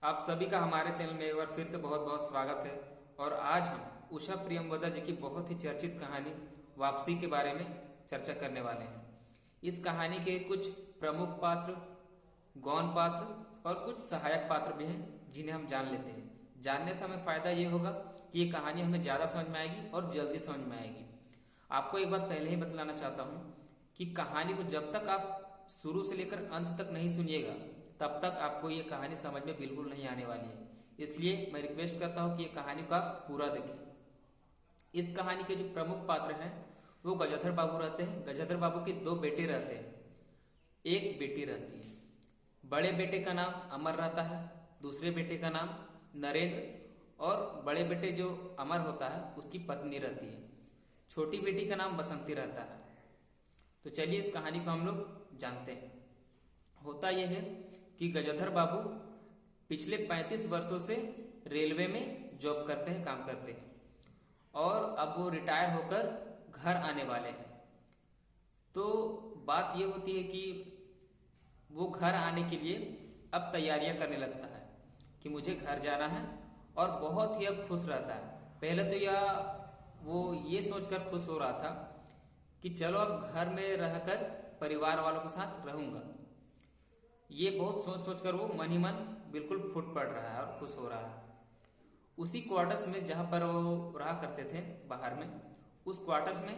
आप सभी का हमारे चैनल में एक बार फिर से बहुत बहुत स्वागत है। और आज हम उषा प्रियमवदा जी की बहुत ही चर्चित कहानी वापसी के बारे में चर्चा करने वाले हैं। इस कहानी के कुछ प्रमुख पात्र, गौण पात्र और कुछ सहायक पात्र भी हैं जिन्हें हम जान लेते हैं। जानने से हमें फायदा ये होगा कि ये कहानी हमें ज़्यादा समझ में आएगी और जल्दी समझ में आएगी। आपको एक बात पहले ही बतलाना चाहता हूँ कि कहानी को जब तक आप शुरू से लेकर अंत तक नहीं सुनिएगा तब तक आपको ये कहानी समझ में बिल्कुल नहीं आने वाली है। इसलिए मैं रिक्वेस्ट करता हूँ कि ये कहानी को आप पूरा देखें। इस कहानी के जो प्रमुख पात्र हैं वो गजाधर बाबू रहते हैं। गजाधर बाबू के दो बेटे रहते हैं, एक बेटी रहती है। बड़े बेटे का नाम अमर रहता है, दूसरे बेटे का नाम नरेंद्र, और बड़े बेटे जो अमर होता है उसकी पत्नी रहती है। छोटी बेटी का नाम बसंती रहता है। तो चलिए इस कहानी को हम लोग जानते हैं। होता यह है कि गजाधर बाबू पिछले 35 वर्षों से रेलवे में जॉब करते हैं, काम करते हैं, और अब वो रिटायर होकर घर आने वाले हैं। तो बात ये होती है कि वो घर आने के लिए अब तैयारियां करने लगता है कि मुझे घर जाना है, और बहुत ही अब खुश रहता है। पहले तो वो ये सोचकर खुश हो रहा था कि चलो अब घर में रहकर परिवार वालों के साथ रहूंगा। ये बहुत सोच सोच कर वो मन ही मन बिल्कुल फूट पड़ रहा है और खुश हो रहा है। उसी क्वार्टर्स में जहां पर वो रहा करते थे बाहर में, उस क्वार्टर्स में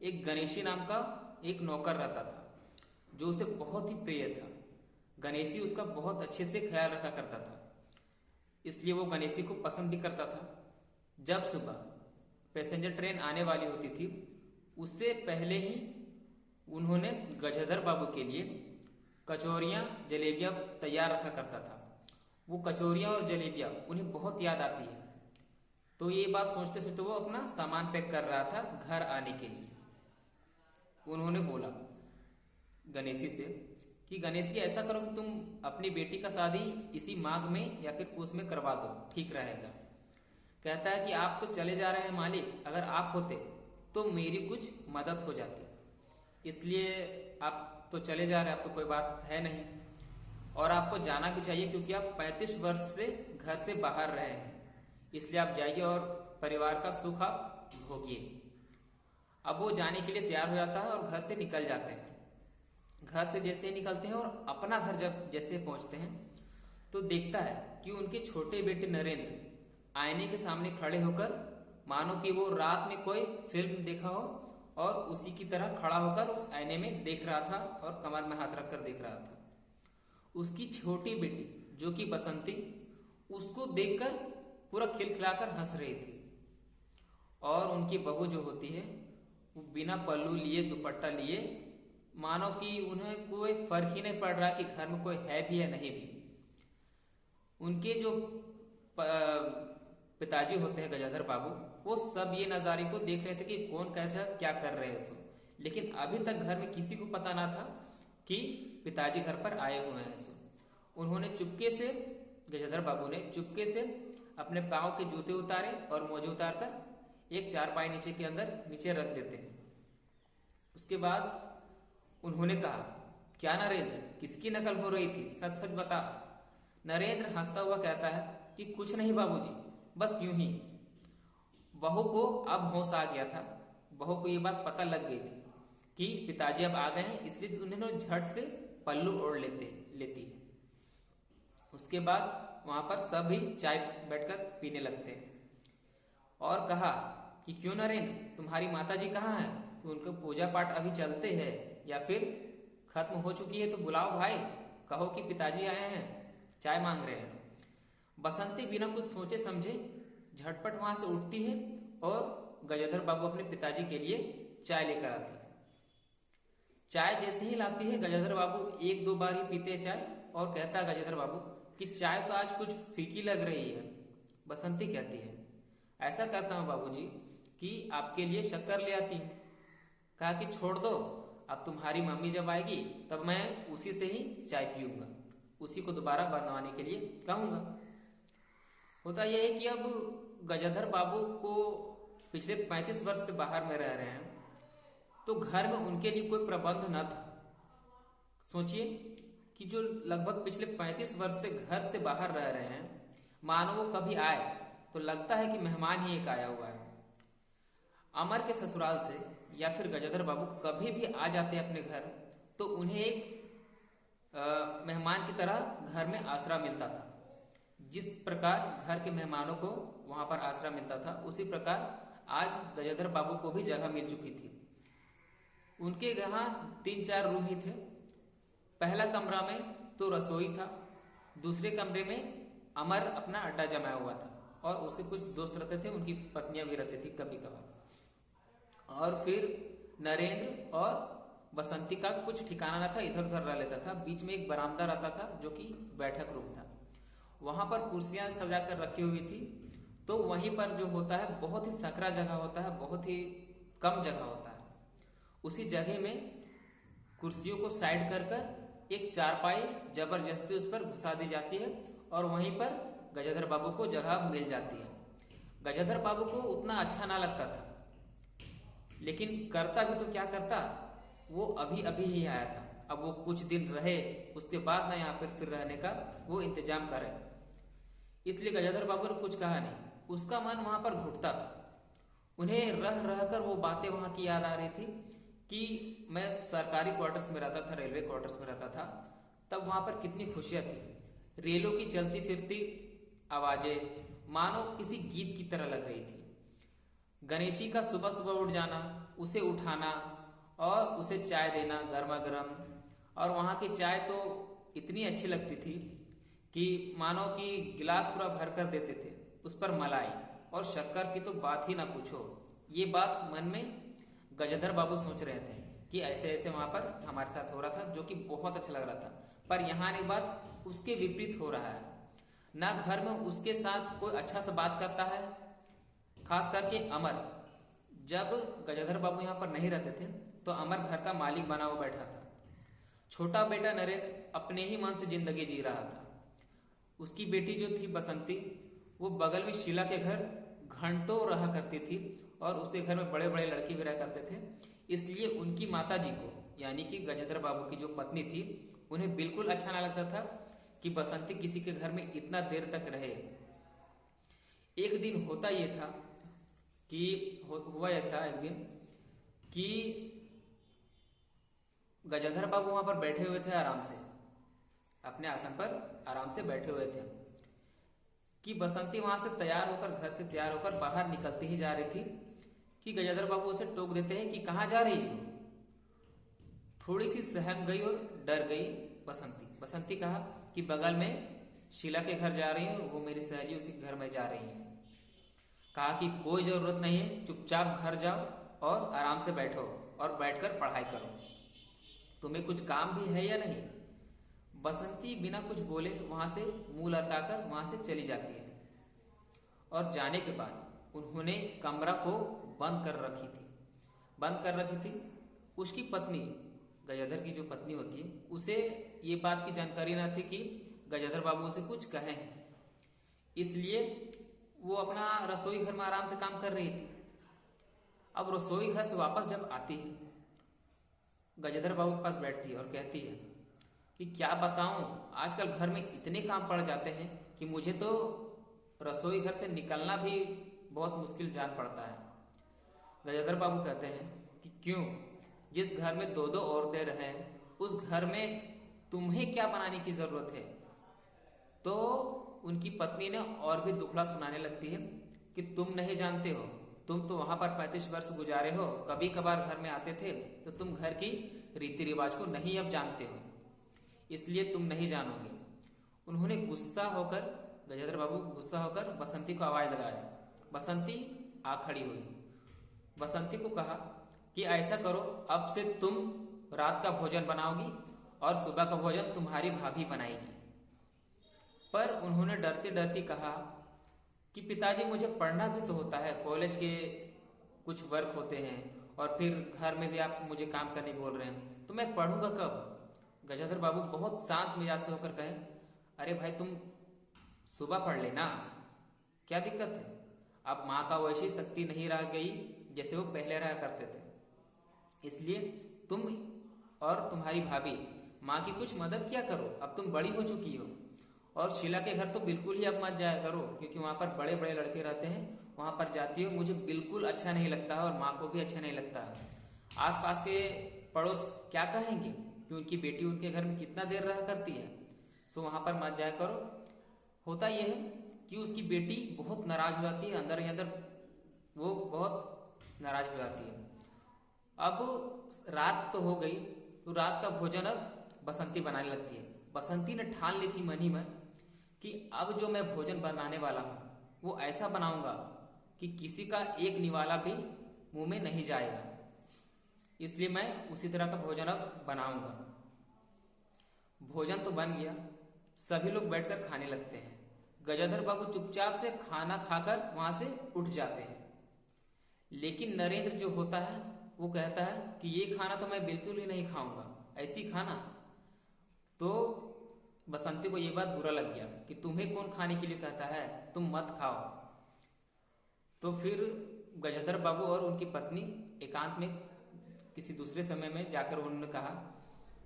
एक गणेशी नाम का एक नौकर रहता था जो उसे बहुत ही प्रिय था। गणेशी उसका बहुत अच्छे से ख्याल रखा करता था, इसलिए वो गणेशी को पसंद भी करता था। जब सुबह पैसेंजर ट्रेन आने वाली होती थी उससे पहले ही उन्होंने गजाधर बाबू के लिए कचौरियाँ जलेबियाँ तैयार रखा करता था। वो कचौरियाँ और जलेबियाँ उन्हें बहुत याद आती है। तो ये बात सोचते सोचते वो अपना सामान पैक कर रहा था घर आने के लिए। उन्होंने बोला गणेशी से कि गणेशी ऐसा करो कि तुम अपनी बेटी का शादी इसी माघ में या फिर पूस में करवा दो, ठीक रहेगा। कहता है कि आप तो चले जा रहे हैं मालिक, अगर आप होते तो मेरी कुछ मदद हो जाती, इसलिए आप तो चले जा रहे हैं, अब तो कोई बात है नहीं, और आपको जाना भी चाहिए क्योंकि आप 35 वर्ष से घर से बाहर रहे हैं, इसलिए आप जाइए और परिवार का सुख आप भोगिए। अब वो जाने के लिए तैयार हो जाता है और घर से निकल जाते हैं। घर से जैसे ही निकलते हैं और अपना घर जब जैसे पहुंचते हैं तो देखता है कि उनके छोटे बेटे नरेंद्र आईने के सामने खड़े होकर मानो कि वो रात में कोई फिल्म देखा हो और उसी की तरह खड़ा होकर उस आईने में देख रहा था और कमर में हाथ रखकर देख रहा था। उसकी छोटी बेटी जो कि बसंती उसको देखकर पूरा खिलखिलाकर हंस रही थी, और उनकी बहू जो होती है वो बिना पल्लू लिए दुपट्टा लिए मानो कि उन्हें कोई फर्क ही नहीं पड़ रहा कि घर में कोई है भी या नहीं भी। उनके जो पिताजी होते हैं गजाधर बाबू, वो सब ये नज़ारे को देख रहे थे कि कौन कैसा क्या कर रहे हैं सो, लेकिन अभी तक घर में किसी को पता ना था कि पिताजी घर पर आए हुए हैं सो। उन्होंने चुपके से, गजाधर बाबू ने चुपके से अपने पाँव के जूते उतारे और मोजे उतार कर एक चारपाई नीचे के अंदर नीचे रख देते हैं। उसके बाद उन्होंने कहा, क्या नरेंद्र, किसकी नकल हो रही थी, सच सच बता। नरेंद्र हंसता हुआ कहता है कि कुछ नहीं बाबूजी, बस यूं ही। बहू को अब होश आ गया था। बहू को ये बात पता लग गई थी कि पिताजी अब आ गए हैं, इसलिए उन्होंने झट से पल्लू ओढ़ लेती है। उसके बाद वहां पर सभी चाय बैठकर पीने लगते हैं और कहा कि क्यों नरेंद्र, तुम्हारी माता जी कहाँ हैं, कि उनका पूजा पाठ अभी चलते हैं या फिर खत्म हो चुकी है, तो बुलाओ भाई, कहो कि पिताजी आए हैं, चाय मांग रहे हैं। बसंती बिना कुछ सोचे समझे झटपट वहां से उठती है और गजाधर बाबू अपने पिताजी के लिए चाय लेकर आती है। चाय जैसे ही लाती है गजाधर बाबू एक दो बार ही पीते हैं चाय, और कहता है गजाधर बाबू कि चाय तो आज कुछ फीकी लग रही है। बसंती कहती है, ऐसा करता हूँ बाबूजी कि आपके लिए शक्कर ले आती हूँ। कहा कि छोड़ दो, अब तुम्हारी मम्मी जब आएगी तब मैं उसी से ही चाय पीऊंगा, उसी को दोबारा बनवाने के लिए कहूंगा। होता यह है कि अब गजाधर बाबू को पिछले 35 वर्ष से बाहर में रह रहे हैं, तो घर में उनके लिए कोई प्रबंध न था। सोचिए कि जो लगभग पिछले 35 वर्ष से घर से बाहर रह रहे हैं, मानो वो कभी आए तो लगता है कि मेहमान ही एक आया हुआ है। अमर के ससुराल से या फिर गजाधर बाबू कभी भी आ जाते अपने घर तो उन्हें एक मेहमान की तरह घर में आसरा मिलता था। जिस प्रकार घर के मेहमानों को वहां पर आसरा मिलता था, उसी प्रकार आज गजाधर बाबू को भी जगह मिल चुकी थी। उनके यहाँ 3-4 रूम ही थे। पहला कमरा में तो रसोई था, दूसरे कमरे में अमर अपना अड्डा जमाया हुआ था और उसके कुछ दोस्त रहते थे, उनकी पत्नियां भी रहती थी कभी कभार। और फिर नरेंद्र और बसंती का कुछ ठिकाना न था, इधर उधर रह लेता था। बीच में एक बरामदा रहता था जो कि बैठक रूम था। वहां पर कुर्सियां सजा कर रखी हुई थी। तो वहीं पर जो होता है बहुत ही सकरा जगह होता है, बहुत ही कम जगह होता है। उसी जगह में कुर्सियों को साइड कर कर एक चारपाई जबरदस्ती उस पर घुसा दी जाती है और वहीं पर गजाधर बाबू को जगह मिल जाती है। गजाधर बाबू को उतना अच्छा ना लगता था, लेकिन करता भी तो क्या करता, वो अभी अभी ही आया था। अब वो कुछ दिन रहे, उसके बाद ना यहाँ पर फिर रहने का वो इंतजाम करे, इसलिए गजाधर बाबू ने कुछ कहा नहीं। उसका मन वहां पर घुटता था। उन्हें रह रह कर वो बातें वहां की याद आ रही थी कि मैं सरकारी क्वार्टर्स में रहता था, रेलवे क्वार्टर्स में रहता था, तब वहां पर कितनी खुशियां थी। रेलों की चलती फिरती आवाजें मानो किसी गीत की तरह लग रही थी। गणेशी का सुबह सुबह उठ जाना, उसे उठाना और उसे चाय देना गर्मा गर्म, और वहां की चाय तो इतनी अच्छी लगती थी कि मानो कि गिलास पूरा भर कर देते थे। उस पर मलाई और शक्कर की तो बात ही ना पूछो। ये बात मन में गजाधर बाबू सोच रहे थे कि ऐसे ऐसे वहां पर हमारे साथ हो रहा था, जो कि बहुत अच्छा लग रहा था। पर यहाँ एक बात उसके विपरीत हो रहा है। ना घर में उसके साथ कोई अच्छा से बात करता है, खास करके अमर। जब गजाधर बाबू यहाँ पर नहीं रहते थे तो अमर घर का मालिक बना हुआ बैठा था। छोटा बेटा नरेंद्र अपने ही मन से जिंदगी जी रहा था। उसकी बेटी जो थी बसंती, वो बगल में शीला के घर घंटों रहा करती थी और उसके घर में बड़े बड़े लड़के भी रहा करते थे। इसलिए उनकी माता जी को, यानी कि गजाधर बाबू की जो पत्नी थी, उन्हें बिल्कुल अच्छा ना लगता था कि बसंती किसी के घर में इतना देर तक रहे। एक दिन होता ये था कि हुआ यह था एक दिन कि गजाधर बाबू वहां पर बैठे हुए थे, आराम से अपने आसन पर आराम से बैठे हुए थे कि बसंती वहां से तैयार होकर, घर से तैयार होकर बाहर निकलती ही जा रही थी कि गजाधर बाबू उसे टोक देते हैं कि कहाँ जा रही हो। थोड़ी सी सहम गई और डर गई बसंती कहा कि बगल में शीला के घर जा रही हूँ, वो मेरी सहेली, उसी घर में जा रही है। कहा कि कोई जरूरत नहीं है, चुपचाप घर जाओ और आराम से बैठो और बैठकर पढ़ाई करो। तुम्हें कुछ काम भी है या नहीं। बसंती बिना कुछ बोले वहां से मुंह लटकाकर वहां से चली जाती है। और जाने के बाद उन्होंने कमरा को बंद कर रखी थी। उसकी पत्नी, गजाधर की जो पत्नी होती है, उसे ये बात की जानकारी ना थी कि गजाधर बाबू उसे कुछ कहे हैं। इसलिए वो अपना रसोई घर में आराम से काम कर रही थी। अब रसोई घर से वापस जब आती है, गजाधर बाबू के पास बैठती है और कहती है कि क्या बताऊं, आजकल घर में इतने काम पड़ जाते हैं कि मुझे तो रसोई घर से निकलना भी बहुत मुश्किल जान पड़ता है। गजाधर बाबू कहते हैं कि क्यों, जिस घर में 2-2 औरतें रहें, उस घर में तुम्हें क्या बनाने की जरूरत है। तो उनकी पत्नी ने और भी दुखड़ा सुनाने लगती है कि तुम नहीं जानते हो, तुम तो वहां पर 35 वर्ष गुजारे हो, कभी कभार घर में आते थे, तो तुम घर की रीति रिवाज को नहीं अब जानते हो, इसलिए तुम नहीं जानोगे। उन्होंने गजाधर बाबू गुस्सा होकर बसंती को आवाज लगाया। बसंती आ खड़ी हुई। बसंती को कहा कि ऐसा करो, अब से तुम रात का भोजन बनाओगी और सुबह का भोजन तुम्हारी भाभी बनाएगी। पर उन्होंने डरती डरती कहा कि पिताजी, मुझे पढ़ना भी तो होता है, कॉलेज के कुछ वर्क होते हैं और फिर घर में भी आप मुझे काम करने बोल रहे हैं, तो मैं पढ़ूंगा कब। गजाधर बाबू बहुत शांत मिजाज से होकर कहे, अरे भाई, तुम सुबह पढ़ लेना, क्या दिक्कत है। अब माँ का वैसी शक्ति नहीं रह गई जैसे वो पहले रहा करते थे, इसलिए तुम और तुम्हारी भाभी माँ की कुछ मदद किया करो, अब तुम बड़ी हो चुकी हो। और शीला के घर तो बिल्कुल ही अब मत जाया करो, क्योंकि वहाँ पर बड़े बड़े लड़के रहते हैं, वहाँ पर जाती हो मुझे बिल्कुल अच्छा नहीं लगता है और माँ को भी अच्छा नहीं लगता है। आसपास के पड़ोस क्या कहेंगे कि उनकी बेटी उनके घर में कितना देर रहा करती है। सो वहाँ पर मत जाया करो। होता यह है कि उसकी बेटी बहुत नाराज हो जाती है, अंदर ही अंदर वो बहुत नाराज हो जाती है। अब रात तो हो गई, तो रात का भोजन अब बसंती बनाने लगती है। बसंती ने ठान ली थी मन ही मन कि अब जो मैं भोजन बनाने वाला हूँ वो ऐसा बनाऊंगा कि किसी का एक निवाला भी मुंह में नहीं जाएगा। इसलिए मैं उसी तरह का भोजन अब बनाऊंगा। भोजन तो बन गया, सभी लोग बैठकर खाने लगते हैं। गजाधर बाबू चुपचाप से खाना खाकर वहां से उठ जाते हैं। लेकिन नरेंद्र जो होता है वो कहता है कि ये खाना तो मैं बिल्कुल ही नहीं खाऊंगा, ऐसी खाना। तो बसंती को ये बात बुरा लग गया कि तुम्हें कौन खाने के लिए कहता है, तुम मत खाओ। तो फिर गजाधर बाबू और उनकी पत्नी एकांत में किसी दूसरे समय में जाकर उन्होंने कहा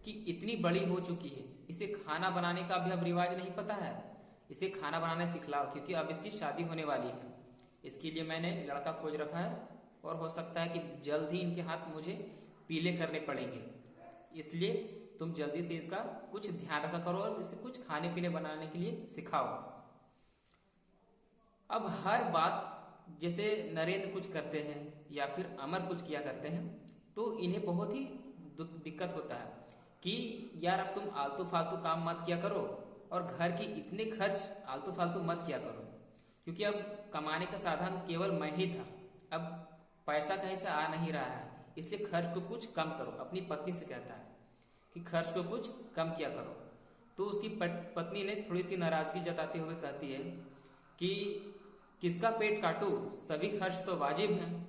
कि इतनी बड़ी हो चुकी है, इसे खाना बनाने का भी अब रिवाज नहीं पता है, इसे खाना बनाना सिखलाओ, क्योंकि अब इसकी शादी होने वाली है। इसके लिए मैंने लड़का खोज रखा है और हो सकता है कि जल्द ही इनके हाथ मुझे पीले करने पड़ेंगे। इसलिए तुम जल्दी से इसका कुछ ध्यान रखा करो और इसे कुछ खाने पीने बनाने के लिए सिखाओ। अब हर बात जैसे नरेंद्र कुछ करते हैं या फिर अमर कुछ किया करते हैं तो इन्हें बहुत ही दिक्कत होता है कि यार अब तुम आलतू फालतू काम मत किया करो और घर के इतने खर्च आलतू फालतू मत किया करो, क्योंकि अब कमाने का साधन केवल मैं ही था, अब पैसा कहीं से आ नहीं रहा है, इसलिए खर्च को कुछ कम करो। अपनी पत्नी से कहता है कि खर्च को कुछ कम किया करो। तो उसकी पत्नी ने थोड़ी सी नाराजगी जताते हुए कहती है कि किसका पेट काटूं, सभी खर्च तो वाजिब हैं,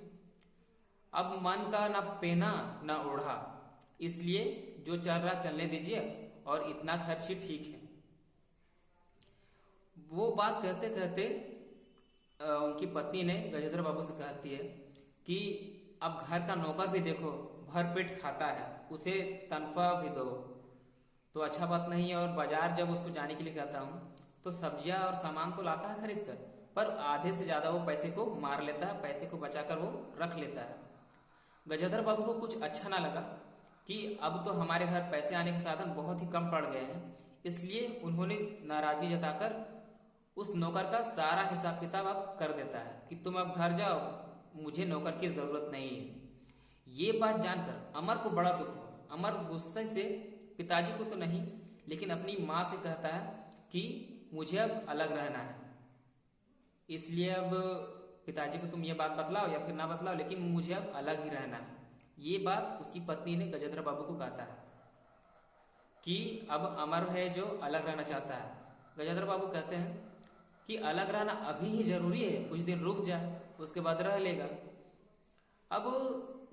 अब मन का ना पहना ना ओढ़ा, इसलिए जो चल रहा चलने दीजिए और इतना खर्च ही ठीक है। वो बात कहते कहते उनकी पत्नी ने गजेंद्र बाबू से कहती है कि अब घर का नौकर भी देखो भर पेट खाता है, उसे तनख्वाह भी दो तो अच्छा बात नहीं है। और बाजार जब उसको जाने के लिए कहता हूँ तो सब्जियां और सामान तो लाता है खरीद कर, पर आधे से ज्यादा वो पैसे को मार लेता है, पैसे को बचाकर वो रख लेता है। गजेंद्र बाबू को कुछ अच्छा ना लगा कि अब तो हमारे घर पैसे आने के साधन बहुत ही कम पड़ गए हैं, इसलिए उन्होंने नाराजगी जताकर उस नौकर का सारा हिसाब किताब अब कर देता है कि तुम अब घर जाओ, मुझे नौकर की जरूरत नहीं है। ये बात जानकर अमर को बड़ा दुख हुआ। अमर गुस्से से पिताजी को तो नहीं लेकिन अपनी माँ से कहता है कि मुझे अब अलग रहना है, इसलिए अब पिताजी को तुम ये बात बतलाओ या फिर ना बतलाओ, लेकिन मुझे अब अलग ही रहना है। ये बात उसकी पत्नी ने गजेंद्र बाबू को कहता है कि अब अमर है जो अलग रहना चाहता है। गजेंद्र बाबू कहते हैं कि अलग रहना अभी ही जरूरी है, कुछ दिन रुक जा, उसके बाद रह लेगा। अब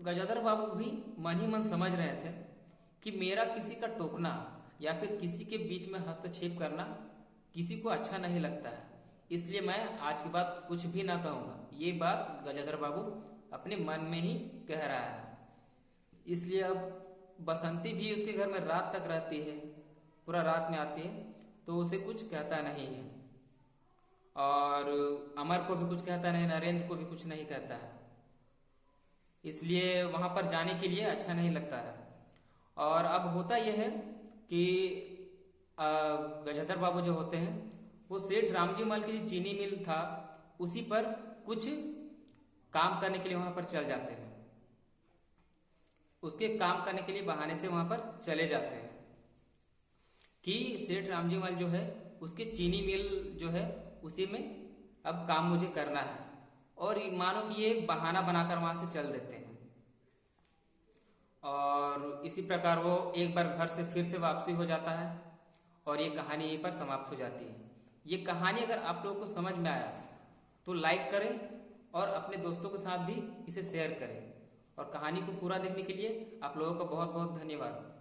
गजेंद्र बाबू भी मन ही मन समझ रहे थे कि मेरा किसी का टोकना या फिर किसी के बीच में हस्तक्षेप करना किसी को अच्छा नहीं लगता है, इसलिए मैं आज के बाद कुछ भी ना कहूंगा। ये बात गजेंद्र बाबू अपने मन में ही कह रहा है। इसलिए अब बसंती भी उसके घर में रात तक रहती है, पूरा रात में आती है, तो उसे कुछ कहता नहीं है और अमर को भी कुछ कहता नहीं, नरेंद्र को भी कुछ नहीं कहता है, इसलिए वहां पर जाने के लिए अच्छा नहीं लगता है। और अब होता यह है कि गजेंद्र बाबू जो होते हैं वो सेठ रामजी मल की चीनी मिल था उसी पर कुछ काम करने के लिए वहां पर चल जाते हैं, उसके काम करने के लिए बहाने से वहां पर चले जाते हैं कि सेठ रामजी मल जो है उसके चीनी मिल जो है उसी में अब काम मुझे करना है, और मानो कि ये बहाना बनाकर वहां से चल देते हैं। और इसी प्रकार वो एक बार घर से फिर से वापसी हो जाता है और ये कहानी यहीं पर समाप्त हो जाती है। ये कहानी अगर आप लोगों को समझ में आया तो लाइक करें और अपने दोस्तों के साथ भी इसे शेयर करें। और कहानी को पूरा देखने के लिए आप लोगों का बहुत बहुत धन्यवाद।